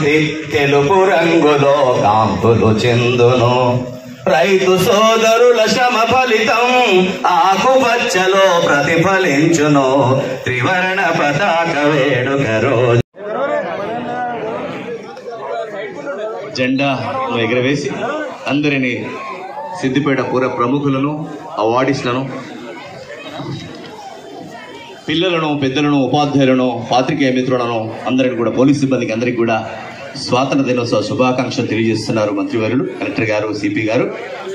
ప్రకృతి తెలుపు రంగులో కాంతులు చెందును. రైతు సోదరుల శ్రమ ఫలితం ఆకుపచ్చలో ప్రతిఫలించును. త్రివర్ణ పతాక వేడుక రోజు జెండాను ఎగరవేసి అందరినీ సిద్దిపేట పూర ప్రముఖులను, అవార్డిస్టులను, పిల్లలను, పెద్దలను, ఉపాధ్యాయులను, పాత్రికేయ మిత్రులను అందరికీ కూడా, పోలీస్ సిబ్బందికి అందరికీ కూడా స్వాతంత్ర దినోత్సవ శుభాకాంక్షలు తెలియజేస్తున్నారు మంత్రివర్యులు, కలెక్టర్ గారు, సిపి గారు.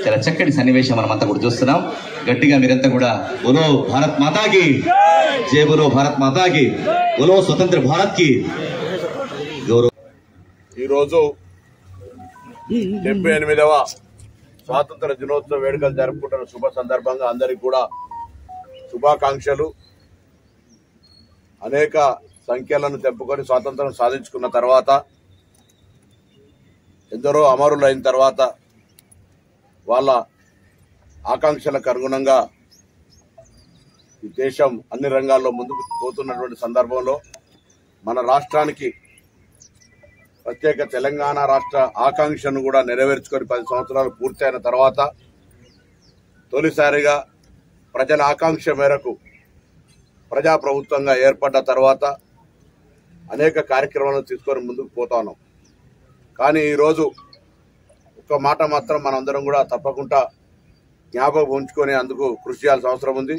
చాలా చక్కటి సన్నివేశం మనమంతా కూడా చూస్తున్నాం. గట్టిగా మీరంతా కూడా బోలో భారత్ మాతాకి జై, బోలో భారత్ మాతాకి, బోలో స్వతంత్ర భారత్ కి గౌరవం. ఈరోజు 78వ స్వాతంత్ర దినోత్సవ వేడుకలు జరుపుకుంటున్న శుభ సందర్భంగా అందరికీ కూడా శుభాకాంక్షలు. అనేక సంఖ్యలను తెంపుకొని స్వాతంత్రం సాధించుకున్న తర్వాత, ఎందరో అమరులైన తర్వాత వాళ్ళ ఆకాంక్షలకు అనుగుణంగా ఈ దేశం అన్ని రంగాల్లో ముందుకు పోతున్నటువంటి సందర్భంలో మన రాష్ట్రానికి ప్రత్యేక తెలంగాణ రాష్ట్ర ఆకాంక్షను కూడా నెరవేర్చుకొని 10 సంవత్సరాలు పూర్తయిన తర్వాత తొలిసారిగా ప్రజల ఆకాంక్ష మేరకు ప్రజాప్రభుత్వంగా ఏర్పడ్డ తర్వాత అనేక కార్యక్రమాలను తీసుకొని ముందుకు పోతా ఉన్నాం. కానీ ఈరోజు ఒక్క మాట మాత్రం మనందరం కూడా తప్పకుండా జ్ఞాపకం ఉంచుకొని అందుకు కృషి చేయాల్సిన అవసరం ఉంది.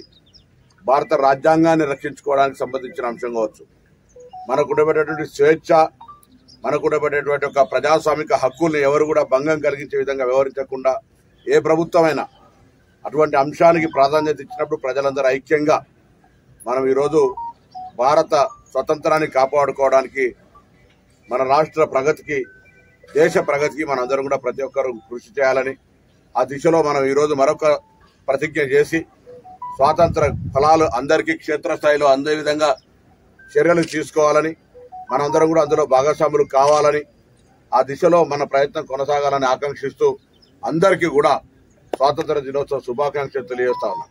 భారత రాజ్యాంగాన్ని రక్షించుకోవడానికి సంబంధించిన అంశం కావచ్చు, మనకు ఉండబడేటువంటి స్వేచ్ఛ, మనకు ఉండబడేటువంటి ఒక ప్రజాస్వామిక హక్కుల్ని ఎవరు కూడా భంగం కలిగించే విధంగా వ్యవహరించకుండా ఏ ప్రభుత్వమైనా అటువంటి అంశానికి ప్రాధాన్యత ఇచ్చినప్పుడు ప్రజలందరూ ఐక్యంగా మనం ఈరోజు భారత స్వతంత్రాన్ని కాపాడుకోవడానికి, మన రాష్ట్ర ప్రగతికి, దేశ ప్రగతికి మనందరం కూడా ప్రతి ఒక్కరూ కృషి చేయాలని, ఆ దిశలో మనం ఈరోజు మరొక ప్రతిజ్ఞ చేసి స్వాతంత్ర ఫలాలు అందరికీ క్షేత్రస్థాయిలో అందే విధంగా చర్యలు తీసుకోవాలని, మనందరం కూడా అందులో భాగస్వాములు కావాలని, ఆ దిశలో మన ప్రయత్నం కొనసాగాలని ఆకాంక్షిస్తూ అందరికీ కూడా స్వాతంత్ర దినోత్సవ శుభాకాంక్షలు తెలియజేస్తా ఉన్నాం.